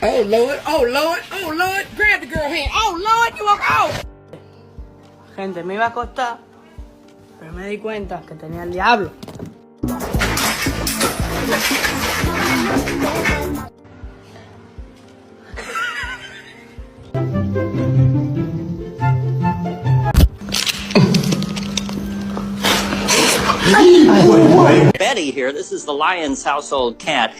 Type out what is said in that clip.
Oh Lord, oh Lord, oh Lord, grab the girl hand. Oh Lord, you walk out. Gente, me iba a acostar, pero me di cuenta que tenía el diablo. Betty here, this is the Lyons household cat.